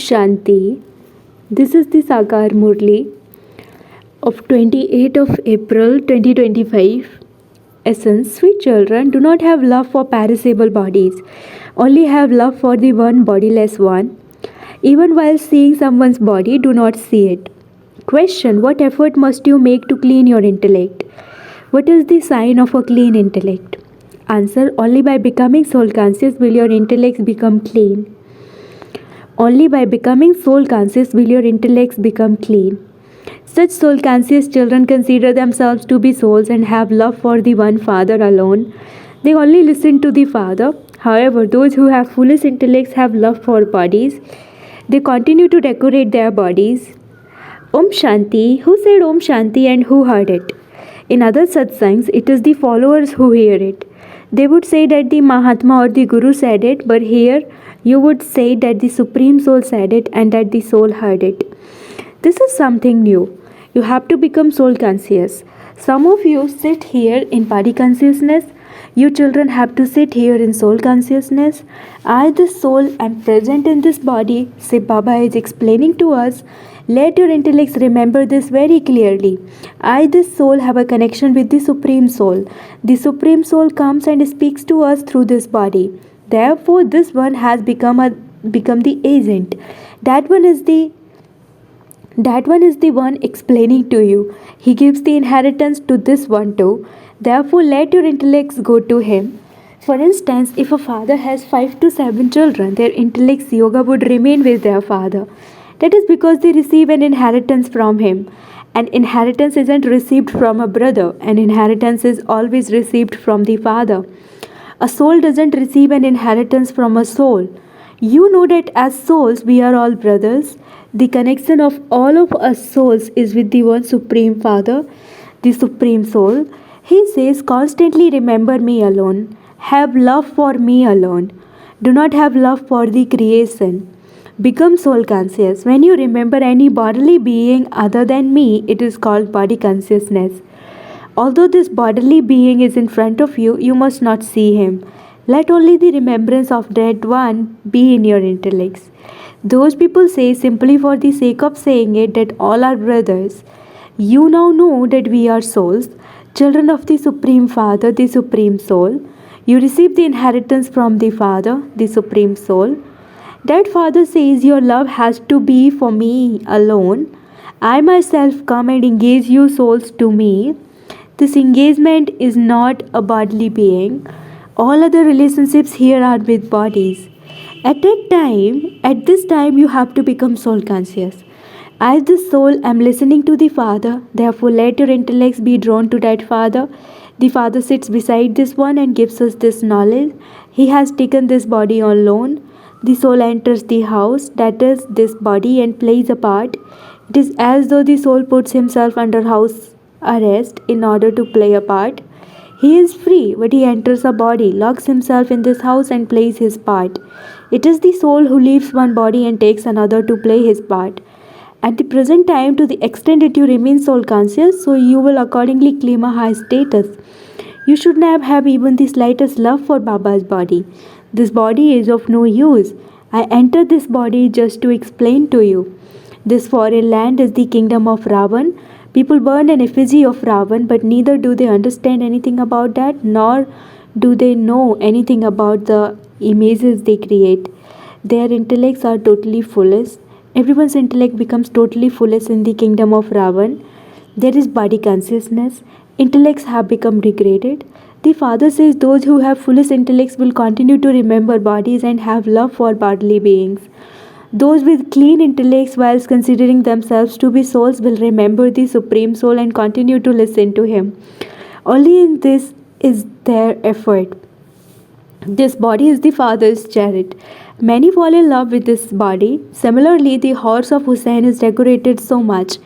Shanti. This is the Sakar Murli of 28th of April 2025. Essence: sweet children do not have love for perishable bodies, only have love for the one bodiless one. Even while seeing someone's body, do not see it. Question: what effort must you make to clean your intellect? What is the sign of a clean intellect? Answer: only by becoming soul conscious will your intellect become clean. Only by becoming soul conscious will your intellects become clean. Such soul conscious children consider themselves to be souls and have love for the one Father alone. They only listen to the Father. However, those who have foolish intellects have love for bodies. They continue to decorate their bodies. Om Shanti. Who said Om Shanti and who heard it? In other satsangs, it is the followers who hear it. They would say that the Mahatma or the Guru said it, but here you would say that the Supreme Soul said it and that the soul heard it. This is something new. You have to become soul conscious. Some of you sit here in body consciousness. You children have to sit here in soul consciousness. I, the soul, am present in this body. Shiv Baba is explaining to us. Let your intellects remember this very clearly. I, the soul, have a connection with the Supreme Soul. The Supreme Soul comes and speaks to us through this body. Therefore, this one has become the agent. That one is the one explaining to you. He gives the inheritance to this one too. Therefore, let your intellects go to him. For instance, if a father has 5 to 7 children, their intellects yoga would remain with their father. That is because they receive an inheritance from him. An inheritance isn't received from a brother. An inheritance is always received from the father. A soul doesn't receive an inheritance from a soul. You know that as souls, we are all brothers. The connection of all of us souls is with the one Supreme Father, the Supreme Soul. He says, constantly remember me alone. Have love for me alone. Do not have love for the creation. Become soul conscious. When you remember any bodily being other than me, it is called body consciousness. Although this bodily being is in front of you, you must not see him. Let only the remembrance of that one be in your intellects. Those people say simply for the sake of saying it that all are brothers. You now know that we are souls, children of the Supreme Father, the Supreme Soul. You receive the inheritance from the Father, the Supreme Soul. That Father says your love has to be for me alone. I myself come and engage you souls to me. This engagement is not a bodily being. All other relationships here are with bodies. At this time, you have to become soul conscious. I, the soul, am listening to the Father. Therefore, let your intellects be drawn to that Father. The Father sits beside this one and gives us this knowledge. He has taken this body on loan. The soul enters the house, that is this body, and plays a part. It is as though the soul puts himself under house arrest in order to play a part. He is free, but he enters a body, locks himself in this house and plays his part. It is the soul who leaves one body and takes another to play his part. At the present time, to the extent that you remain soul conscious, so you will accordingly claim a high status. You should not have even the slightest love for Baba's body. This body is of no use. I entered this body just to explain to you. This foreign land is the kingdom of Ravan. People burn an effigy of Ravan, but neither do they understand anything about that, nor do they know anything about the images they create. Their intellects are totally foolish. Everyone's intellect becomes totally foolish in the kingdom of Ravan. There is body consciousness. Intellects have become degraded. The Father says those who have foolish intellects will continue to remember bodies and have love for bodily beings. Those with clean intellects, whilst considering themselves to be souls, will remember the Supreme Soul and continue to listen to him. Only in this is their effort. This body is the Father's chariot. Many fall in love with this body. Similarly, the horse of Hussein is decorated so much,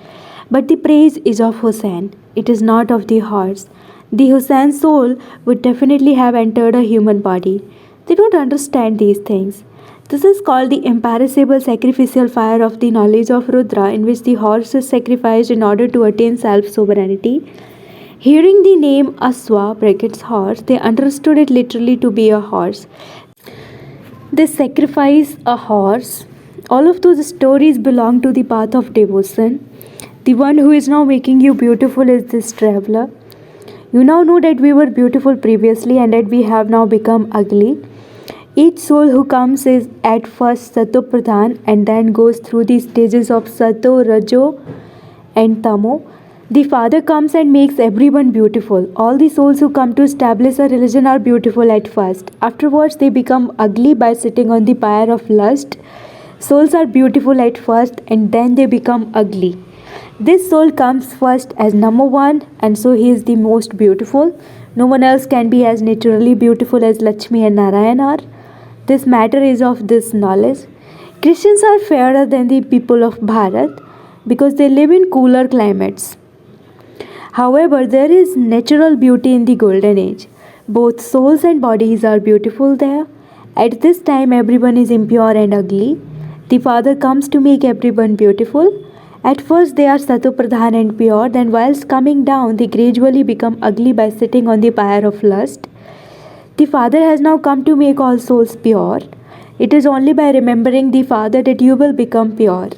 but the praise is of Hussein. It is not of the horse. The Hussein soul would definitely have entered a human body. They don't understand these things. This is called the imperishable sacrificial fire of the knowledge of Rudra, in which the horse is sacrificed in order to attain self-sovereignty. Hearing the name Aswa brackets horse, they understood it literally to be a horse. They sacrifice a horse All of those stories belong to the path of devotion. The one who is now making you beautiful is this traveler. You now know that we were beautiful previously and that we have now become ugly. Each soul who comes is at first Sato Pradhan and then goes through the stages of Sato, Rajo, and Tamo. The Father comes and makes everyone beautiful. All the souls who come to establish a religion are beautiful at first. Afterwards, they become ugly by sitting on the pyre of lust. Souls are beautiful at first and then they become ugly. This soul comes first as number one, and so he is the most beautiful. No one else can be as naturally beautiful as Lakshmi and Narayan are. This matter is of this knowledge. Christians are fairer than the people of Bharat because they live in cooler climates. However, there is natural beauty in the golden age. Both souls and bodies are beautiful there. At this time, everyone is impure and ugly. The Father comes to make everyone beautiful. At first, they are Satopradhan and pure, then, whilst coming down, they gradually become ugly by sitting on the pyre of lust. The Father has now come to make all souls pure. It is only by remembering the Father that you will become pure.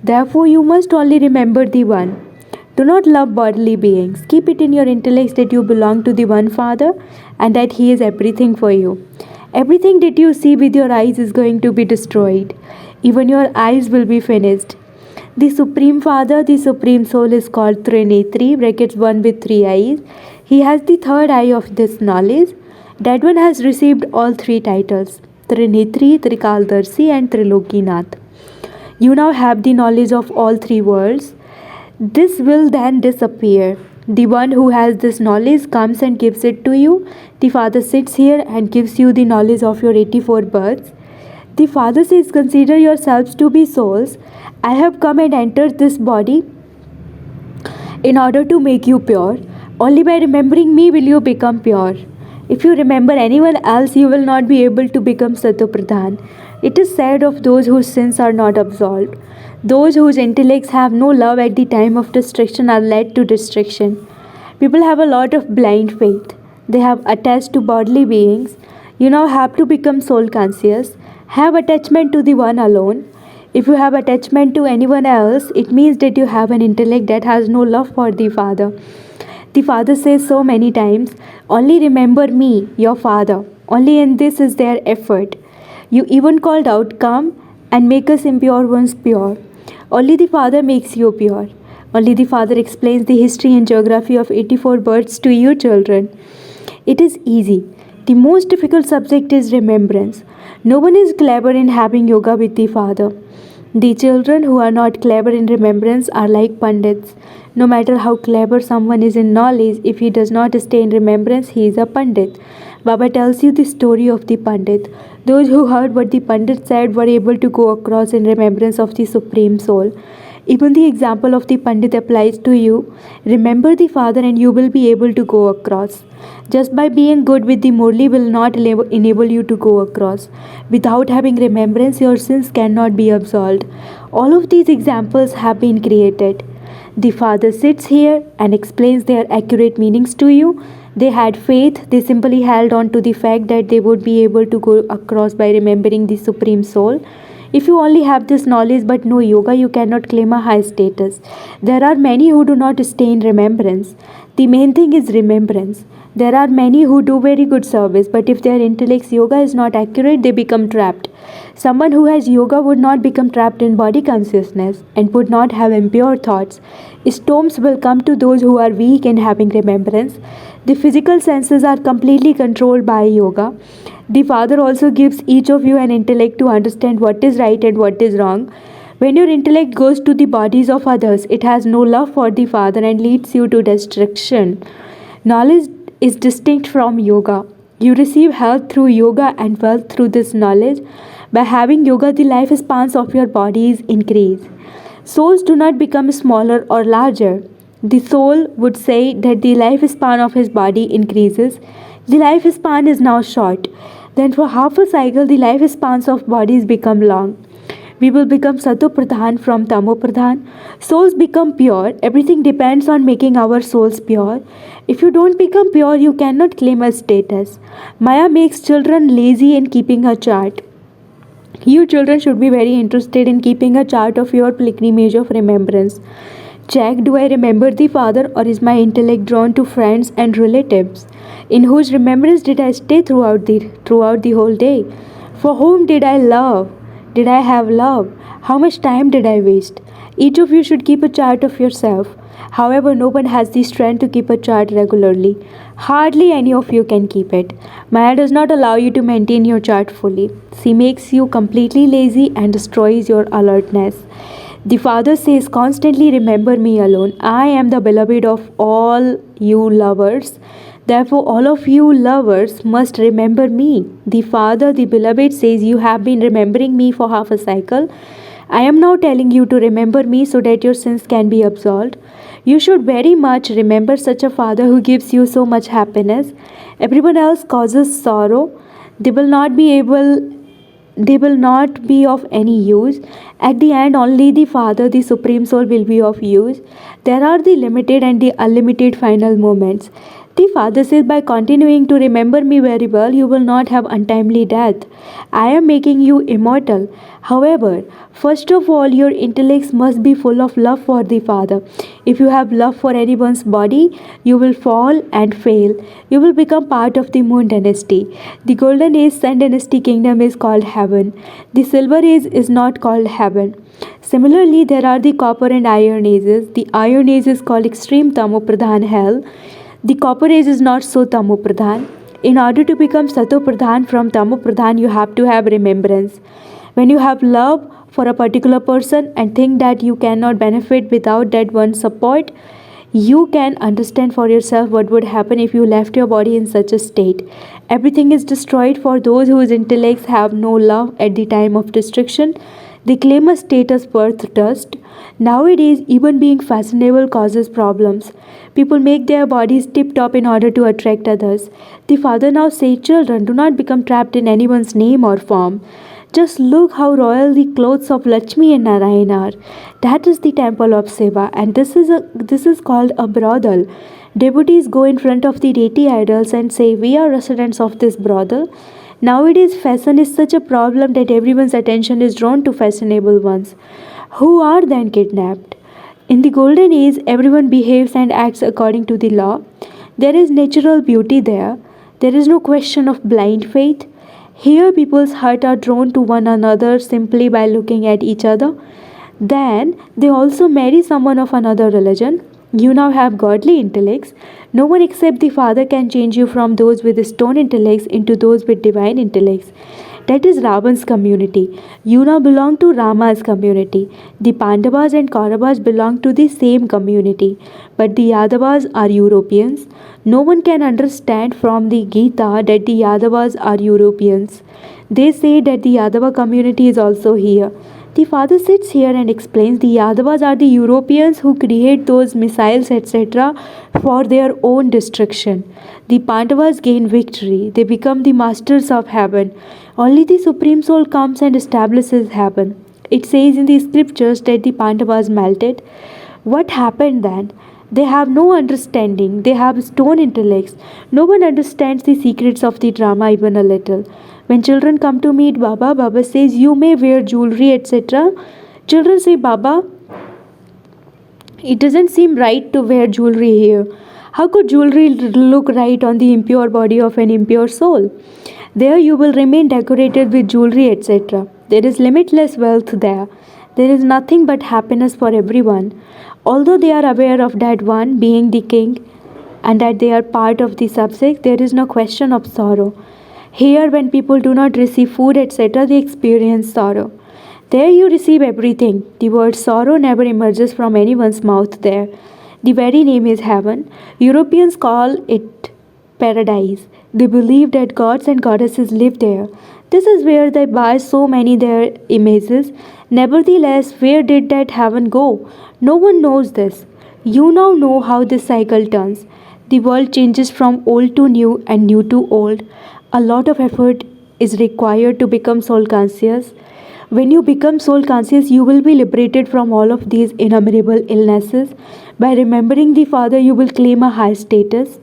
Therefore, you must only remember the One. Do not love bodily beings. Keep it in your intellect that you belong to the one Father and that He is everything for you. Everything that you see with your eyes is going to be destroyed. Even your eyes will be finished. The Supreme Father, the Supreme Soul is called Trinetri, brackets one with three eyes. He has the third eye of this knowledge. That one has received all three titles, Trinetri, Trikaldarshi and Trilokinath. You now have the knowledge of all three worlds. This will then disappear. The one who has this knowledge comes and gives it to you. The Father sits here and gives you the knowledge of your 84 births. The Father says, consider yourselves to be souls. I have come and entered this body in order to make you pure. Only by remembering me will you become pure. If you remember anyone else, you will not be able to become Satopradhan. It is said of those whose sins are not absolved. Those whose intellects have no love at the time of destruction are led to destruction. People have a lot of blind faith. They have attached to bodily beings. You now have to become soul conscious. Have attachment to the one alone. If you have attachment to anyone else, it means that you have an intellect that has no love for the Father. The Father says so many times, only remember me, your Father. Only in this is their effort. You even called out, come and make us impure ones pure. Only the Father makes you pure. Only the Father explains the history and geography of 84 births to you children. It is easy. The most difficult subject is remembrance. No one is clever in having yoga with the Father. The children who are not clever in remembrance are like Pandits. No matter how clever someone is in knowledge, if he does not stay in remembrance, he is a Pandit. Baba tells you the story of the Pandit. Those who heard what the Pandit said were able to go across in remembrance of the Supreme Soul. Even the example of the Pandit applies to you. Remember the Father and you will be able to go across. Just by being good with the Murli will not enable you to go across. Without having remembrance, your sins cannot be absolved. All of these examples have been created. The Father sits here and explains their accurate meanings to you. They had faith, they simply held on to the fact that they would be able to go across by remembering the Supreme Soul. If you only have this knowledge but no yoga, you cannot claim a high status. There are many who do not stay in remembrance. The main thing is remembrance. There are many who do very good service, but if their intellect's yoga is not accurate, they become trapped. Someone who has yoga would not become trapped in body consciousness and would not have impure thoughts. Storms will come to those who are weak in having remembrance. The physical senses are completely controlled by yoga. The Father also gives each of you an intellect to understand what is right and what is wrong. When your intellect goes to the bodies of others, it has no love for the Father and leads you to destruction. Knowledge is distinct from yoga. You receive health through yoga and wealth through this knowledge. By having yoga, the lifespans of your bodies increase. Souls do not become smaller or larger. The soul would say that the lifespan of his body increases. The lifespan is now short. Then for half a cycle, the lifespans of bodies become long. We will become Satopradhan from Tamopradhan. Souls become pure. Everything depends on making our souls pure. If you don't become pure, you cannot claim a status. Maya makes children lazy in keeping a chart. You children should be very interested in keeping a chart of your pilgrimage of remembrance. Check, do I remember the Father, or is my intellect drawn to friends and relatives? In whose remembrance did I stay throughout the whole day? For whom did I love? Did I have love? How much time did I waste? Each of you should keep a chart of yourself. However, no one has the strength to keep a chart regularly. Hardly any of you can keep it. Maya does not allow you to maintain your chart fully. She makes you completely lazy and destroys your alertness. The Father says constantly, remember me alone. I am the beloved of all you lovers. Therefore, all of you lovers must remember me. The Father, the beloved, says, you have been remembering me for half a cycle. I am now telling you to remember me so that your sins can be absolved. You should very much remember such a Father who gives you so much happiness. Everyone else causes sorrow. They will not be able they will not be of any use. At the end, only the Father, the Supreme Soul, will be of use. There are the limited and the unlimited final moments. The Father says, by continuing to remember me very well, you will not have untimely death. I am making you immortal. However, first of all, your intellects must be full of love for the Father. If you have love for anyone's body, you will fall and fail. You will become part of the Moon Dynasty. The Golden Age Sun Dynasty kingdom is called heaven. The Silver Age is not called heaven. Similarly, there are the Copper and Iron Ages. The Iron Age is called extreme Tamo Pradhan hell. The Copper Age is not so Tamo Pradhan. In order to become Sato Pradhan from Tamo Pradhan, you have to have remembrance. When you have love for a particular person and think that you cannot benefit without that one's support, you can understand for yourself what would happen if you left your body in such a state. Everything is destroyed for those whose intellects have no love at the time of destruction. They claim a status birth dust. Nowadays, even being fashionable causes problems. People make their bodies tip top in order to attract others. The Father now says, children, do not become trapped in anyone's name or form. Just look how royal the clothes of Lakshmi and Narayan are. That is the temple of Shiva, and this is called a brothel. Devotees go in front of the deity idols and say, we are residents of this brothel. Nowadays, fashion is such a problem that everyone's attention is drawn to fashionable ones, who are then kidnapped. In the Golden Age, everyone behaves and acts according to the law. There is natural beauty there. There is no question of blind faith. Here, people's hearts are drawn to one another simply by looking at each other. Then, they also marry someone of another religion. You now have godly intellects. No one except the Father can change you from those with stone intellects into those with divine intellects. That is Ravan's community. You now belong to Rama's community. The Pandavas and Kauravas belong to the same community, but the Yadavas are Europeans. No one can understand from the Gita that the Yadavas are Europeans. They say that the Yadava community is also here. The Father sits here and explains the Yadavas are the Europeans who create those missiles, etc., for their own destruction. The Pandavas gain victory. They become the masters of heaven. Only the Supreme Soul comes and establishes heaven. It says in the scriptures that the Pandavas melted. What happened then? They have no understanding. They have stone intellects. No one understands the secrets of the drama even a little. When children come to meet Baba, Baba says, you may wear jewelry, etc. Children say, Baba, it doesn't seem right to wear jewelry here. How could jewelry look right on the impure body of an impure soul? There you will remain decorated with jewelry, etc. There is limitless wealth there. There is nothing but happiness for everyone. Although they are aware of that one being the king and that they are part of the subject, there is no question of sorrow. Here, when people do not receive food, etc., they experience sorrow. There you receive everything. The word sorrow never emerges from anyone's mouth there. The very name is heaven. Europeans call it paradise. They believe that gods and goddesses live there. This is where they buy so many their images. Nevertheless, where did that heaven go? No one knows this. You now know how this cycle turns. The world changes from old to new and new to old. A lot of effort is required to become soul conscious. When you become soul conscious, you will be liberated from all of these innumerable illnesses. By remembering the Father, you will claim a high status.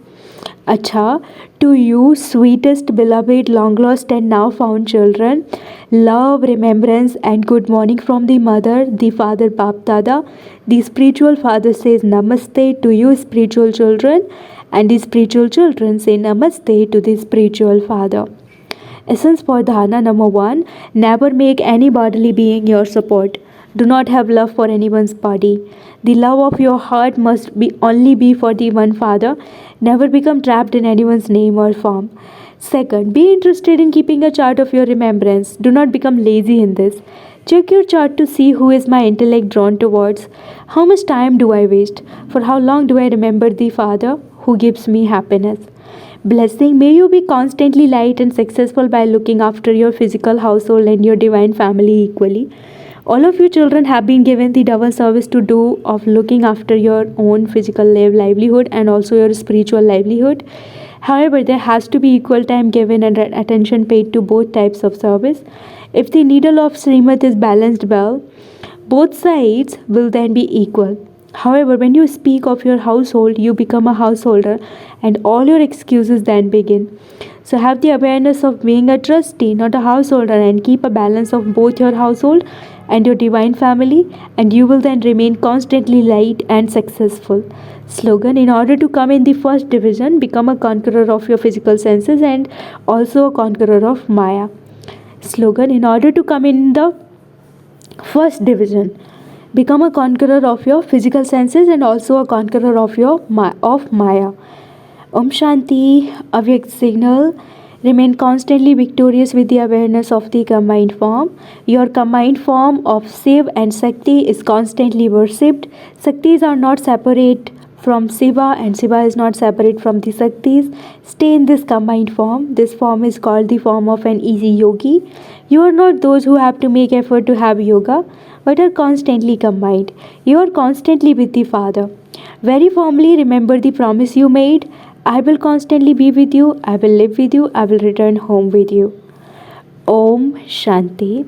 Acha, to you, sweetest, beloved, long lost, and now found children, love, remembrance, and good morning from the mother, the father, Bap Dada. The spiritual father says Namaste to you, spiritual children, and the spiritual children say Namaste to the spiritual father. Essence for dharana number one: never make any bodily being your support. Do not have love for anyone's body. The love of your heart must be only be for the one Father. Never become trapped in anyone's name or form. Second, be interested in keeping a chart of your remembrance. Do not become lazy in this. Check your chart to see who is my intellect drawn towards. How much time do I waste? For how long do I remember the Father who gives me happiness? Blessing, may you be constantly light and successful by looking after your physical household and your divine family equally. All of you children have been given the double service to do of looking after your own physical livelihood and also your spiritual livelihood. However, there has to be equal time given and attention paid to both types of service. If the needle of Srimad is balanced well, both sides will then be equal. However, when you speak of your household, you become a householder and all your excuses then begin. So, have the awareness of being a trustee, not a householder, and keep a balance of both your household and your divine family, and you will then remain constantly light and successful. Slogan: in order to come in the first division, become a conqueror of your physical senses and also a conqueror of Maya. Slogan: in order to come in the first division, become a conqueror of your physical senses and also a conqueror of your of Maya. Om Shanti, Avyakt signal. Remain constantly victorious with the awareness of the combined form. Your combined form of Shiv and Shakti is constantly worshipped. Shaktis are not separate from Shiva and Shiva is not separate from the Shaktis. Stay in this combined form. This form is called the form of an easy yogi. You are not those who have to make effort to have yoga, but are constantly combined. You are constantly with the Father. Very firmly remember the promise you made. I will constantly be with you, I will live with you, I will return home with you. Om Shanti.